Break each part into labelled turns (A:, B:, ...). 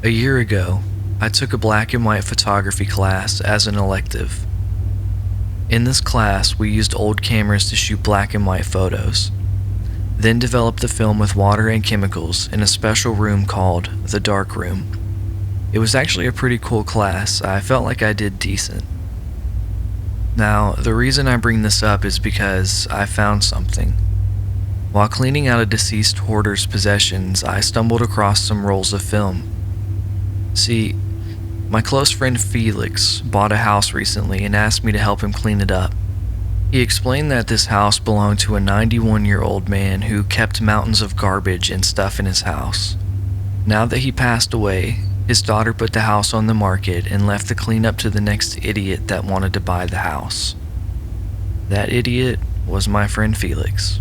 A: A year ago, I took a black and white photography class as an elective. In this class, we used old cameras to shoot black and white photos, then developed the film with water and chemicals in a special room called the dark room. It was actually a pretty cool class. I felt like I did decent. Now, the reason I bring this up is because I found something. While cleaning out a deceased hoarder's possessions, I stumbled across some rolls of film. See, my close friend Felix bought a house recently and asked me to help him clean it up. He explained that this house belonged to a 91-year-old man who kept mountains of garbage and stuff in his house. Now that he passed away, his daughter put the house on the market and left the cleanup to the next idiot that wanted to buy the house. That idiot was my friend Felix.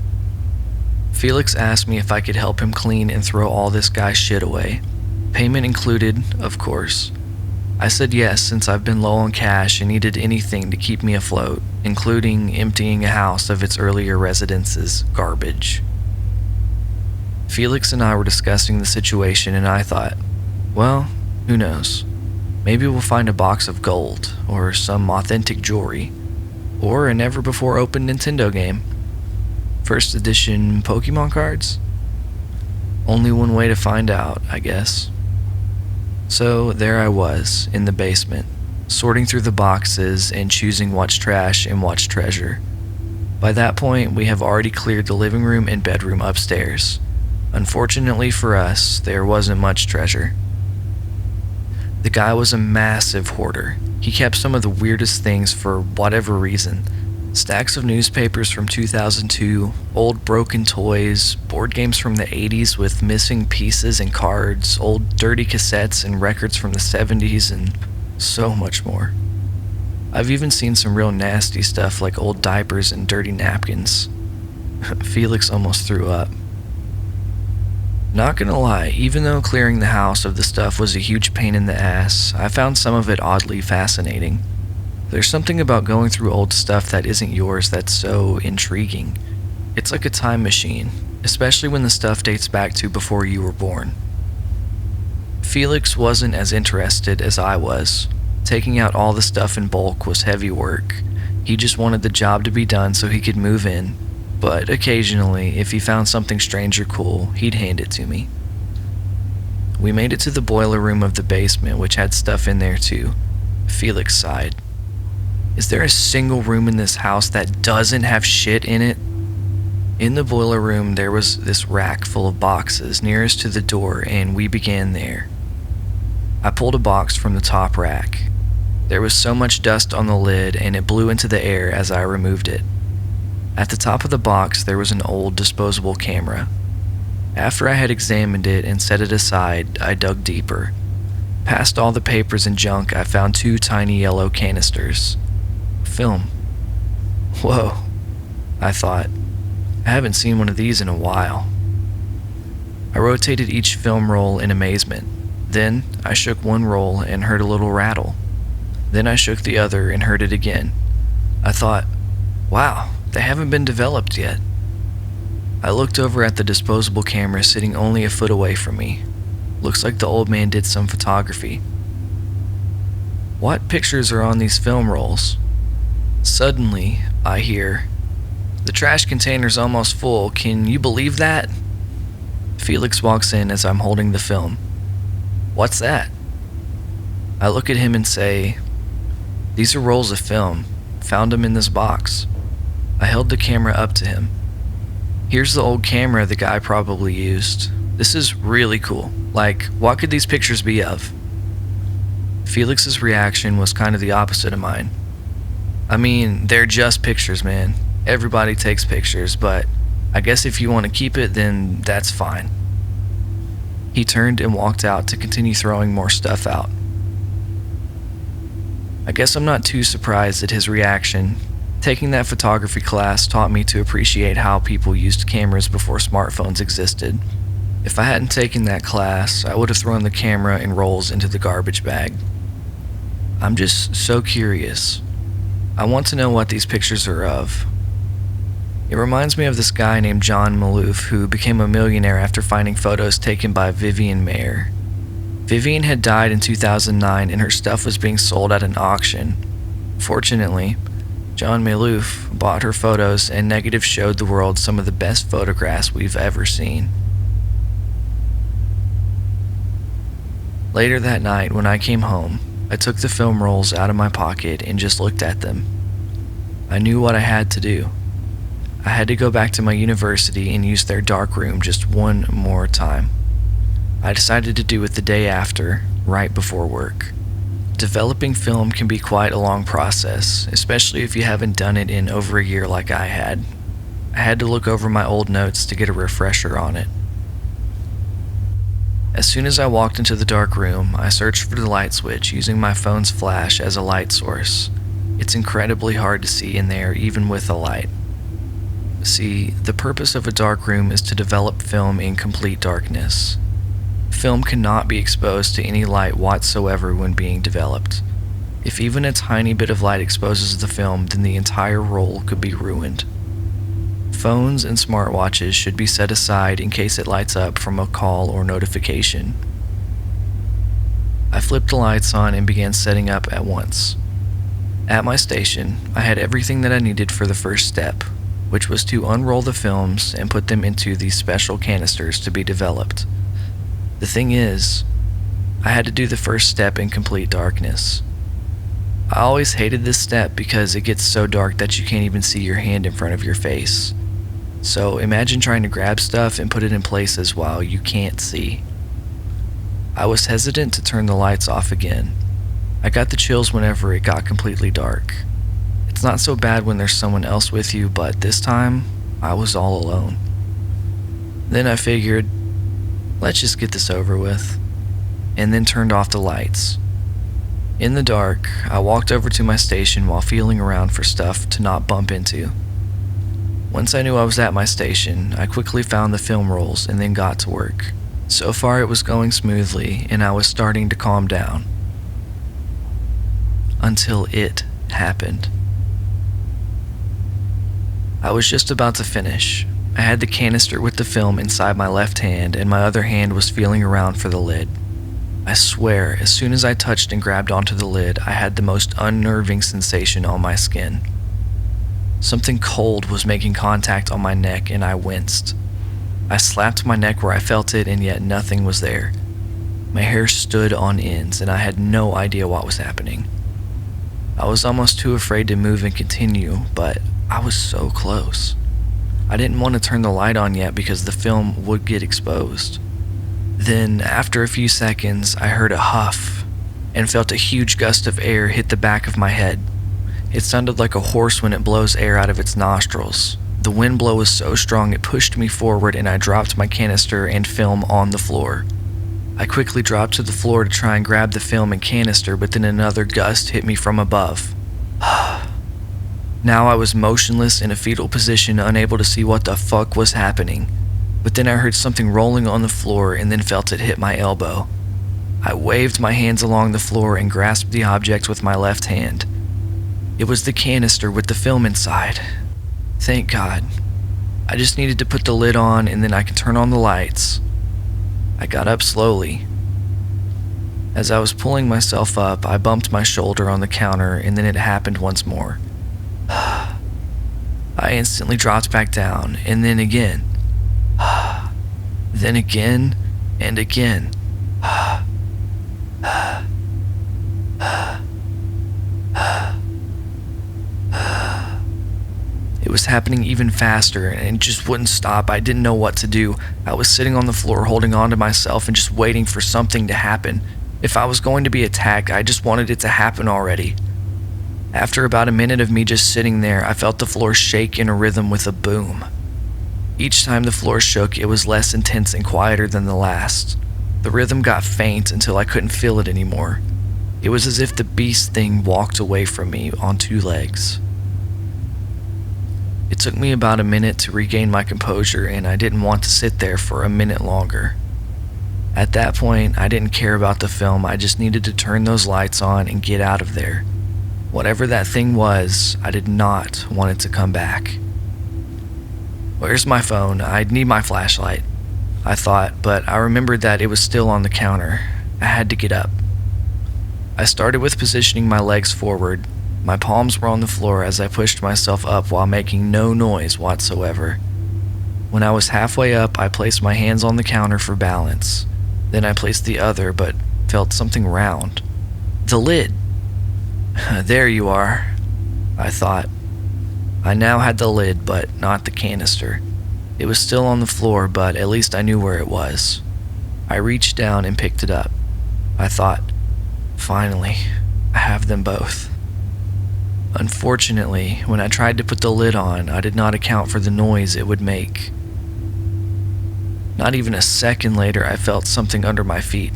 A: Felix asked me if I could help him clean and throw all this guy's shit away. Payment included, of course. I said yes since I've been low on cash and needed anything to keep me afloat, including emptying a house of its earlier residents' garbage. Felix and I were discussing the situation and I thought, well, who knows? Maybe we'll find a box of gold, or some authentic jewelry, or a never-before-opened Nintendo game. First edition Pokemon cards? Only one way to find out, I guess. So there I was, in the basement, sorting through the boxes and choosing what's trash and what's treasure. By that point, we have already cleared the living room and bedroom upstairs. Unfortunately for us, there wasn't much treasure. The guy was a massive hoarder. He kept some of the weirdest things for whatever reason. Stacks of newspapers from 2002, old broken toys, board games from the 80s with missing pieces and cards, old dirty cassettes and records from the 70s, and so much more. I've even seen some real nasty stuff like old diapers and dirty napkins. Felix almost threw up. Not gonna lie, even though clearing the house of the stuff was a huge pain in the ass, I found some of it oddly fascinating. There's something about going through old stuff that isn't yours that's so intriguing. It's like a time machine, especially when the stuff dates back to before you were born. Felix wasn't as interested as I was. Taking out all the stuff in bulk was heavy work. He just wanted the job to be done so he could move in, but occasionally, if he found something strange or cool, he'd hand it to me. We made it to the boiler room of the basement, which had stuff in there too. Felix sighed. Is there a single room in this house that doesn't have shit in it? In the boiler room, there was this rack full of boxes nearest to the door, and we began there. I pulled a box from the top rack. There was so much dust on the lid, and it blew into the air as I removed it. At the top of the box, there was an old disposable camera. After I had examined it and set it aside, I dug deeper. Past all the papers and junk, I found 2 tiny yellow canisters. Film. Whoa, I thought. I haven't seen one of these in a while. I rotated each film roll in amazement. Then I shook one roll and heard a little rattle. Then I shook the other and heard it again. I thought, wow, they haven't been developed yet. I looked over at the disposable camera sitting only a foot away from me. Looks like the old man did some photography. What pictures are on these film rolls? Suddenly, I hear, "The trash container's almost full, can you believe that?" Felix walks in as I'm holding the film. What's that? I look at him and say, these are rolls of film. Found them in this box. I held the camera up to him. Here's the old camera the guy probably used. This is really cool. Like, what could these pictures be of? Felix's reaction was kind of the opposite of mine. I mean, they're just pictures, man. Everybody takes pictures, but I guess if you want to keep it, then that's fine. He turned and walked out to continue throwing more stuff out. I guess I'm not too surprised at his reaction. Taking that photography class taught me to appreciate how people used cameras before smartphones existed. If I hadn't taken that class, I would have thrown the camera and rolls into the garbage bag. I'm just so curious. I want to know what these pictures are of. It reminds me of this guy named John Maloof who became a millionaire after finding photos taken by Vivian Maier. Vivian had died in 2009 and her stuff was being sold at an auction. Fortunately, John Maloof bought her photos and negative showed the world some of the best photographs we've ever seen. Later that night, when I came home, I took the film rolls out of my pocket and just looked at them. I knew what I had to do. I had to go back to my university and use their dark room just one more time. I decided to do it the day after, right before work. Developing film can be quite a long process, especially if you haven't done it in over a year like I had. I had to look over my old notes to get a refresher on it. As soon as I walked into the dark room, I searched for the light switch using my phone's flash as a light source. It's incredibly hard to see in there even with a light. See, the purpose of a dark room is to develop film in complete darkness. Film cannot be exposed to any light whatsoever when being developed. If even a tiny bit of light exposes the film, then the entire roll could be ruined. Phones and smartwatches should be set aside in case it lights up from a call or notification. I flipped the lights on and began setting up at once. At my station, I had everything that I needed for the first step, which was to unroll the films and put them into these special canisters to be developed. The thing is, I had to do the first step in complete darkness. I always hated this step because it gets so dark that you can't even see your hand in front of your face. So imagine trying to grab stuff and put it in places while you can't see. I was hesitant to turn the lights off again. I got the chills whenever it got completely dark. It's not so bad when there's someone else with you, but this time, I was all alone. Then I figured, let's just get this over with, and then turned off the lights. In the dark, I walked over to my station while feeling around for stuff to not bump into. Once I knew I was at my station, I quickly found the film rolls and then got to work. So far it was going smoothly, and I was starting to calm down. Until it happened. I was just about to finish. I had the canister with the film inside my left hand, and my other hand was feeling around for the lid. I swear, as soon as I touched and grabbed onto the lid, I had the most unnerving sensation on my skin. Something cold was making contact on my neck, and I winced. I slapped my neck where I felt it, and yet nothing was there. My hair stood on ends, and I had no idea what was happening. I was almost too afraid to move and continue, but I was so close. I didn't want to turn the light on yet because the film would get exposed. Then, after a few seconds, I heard a huff and felt a huge gust of air hit the back of my head. It sounded like a horse when it blows air out of its nostrils. The wind blow was so strong it pushed me forward, and I dropped my canister and film on the floor. I quickly dropped to the floor to try and grab the film and canister, but then another gust hit me from above. Now I was motionless in a fetal position, unable to see what the fuck was happening. But then I heard something rolling on the floor and then felt it hit my elbow. I waved my hands along the floor and grasped the object with my left hand. It was the canister with the film inside. Thank God. I just needed to put the lid on and then I could turn on the lights. I got up slowly. As I was pulling myself up, I bumped my shoulder on the counter and then it happened once more. I instantly dropped back down, and then again. Then again, and again. It was happening even faster, and it just wouldn't stop. I didn't know what to do. I was sitting on the floor holding on to myself and just waiting for something to happen. If I was going to be attacked, I just wanted it to happen already. After about a minute of me just sitting there, I felt the floor shake in a rhythm with a boom. Each time the floor shook, it was less intense and quieter than the last. The rhythm got faint until I couldn't feel it anymore. It was as if the beast thing walked away from me on two legs. It took me about a minute to regain my composure, and I didn't want to sit there for a minute longer. At that point, I didn't care about the film. I just needed to turn those lights on and get out of there. Whatever that thing was, I did not want it to come back. Where's my phone? I'd need my flashlight, I thought, but I remembered that it was still on the counter. I had to get up. I started with positioning my legs forward. My palms were on the floor as I pushed myself up while making no noise whatsoever. When I was halfway up, I placed my hands on the counter for balance. Then I placed the other, but felt something round. The lid! There you are, I thought. I now had the lid, but not the canister. It was still on the floor, but at least I knew where it was. I reached down and picked it up. I thought, finally, I have them both. Unfortunately, when I tried to put the lid on, I did not account for the noise it would make. Not even a second later, I felt something under my feet.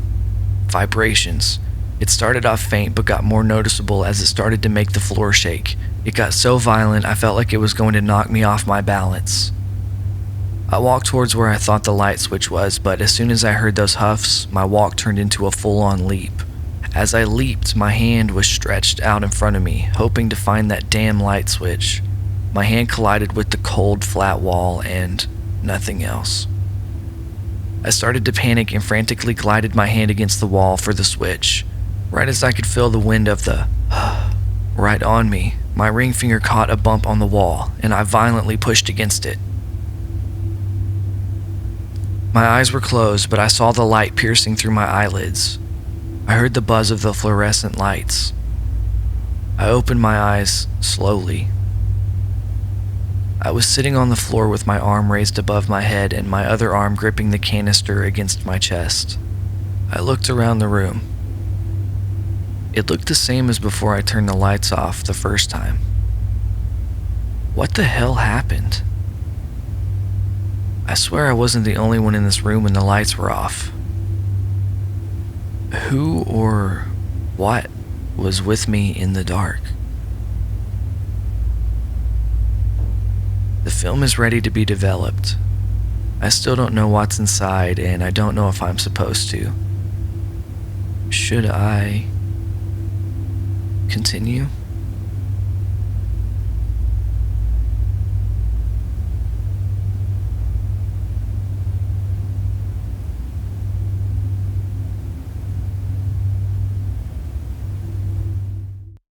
A: Vibrations. It started off faint but got more noticeable as it started to make the floor shake. It got so violent I felt like it was going to knock me off my balance. I walked towards where I thought the light switch was, but as soon as I heard those huffs, my walk turned into a full-on leap. As I leaped, my hand was stretched out in front of me, hoping to find that damn light switch. My hand collided with the cold, flat wall and nothing else. I started to panic and frantically glided my hand against the wall for the switch. Right as I could feel the wind of the right on me, my ring finger caught a bump on the wall, and I violently pushed against it. My eyes were closed, but I saw the light piercing through my eyelids. I heard the buzz of the fluorescent lights. I opened my eyes slowly. I was sitting on the floor with my arm raised above my head and my other arm gripping the canister against my chest. I looked around the room. It looked the same as before I turned the lights off the first time. What the hell happened? I swear I wasn't the only one in this room when the lights were off. Who or what was with me in the dark? The film is ready to be developed. I still don't know what's inside, and I don't know if I'm supposed to. Should I continue?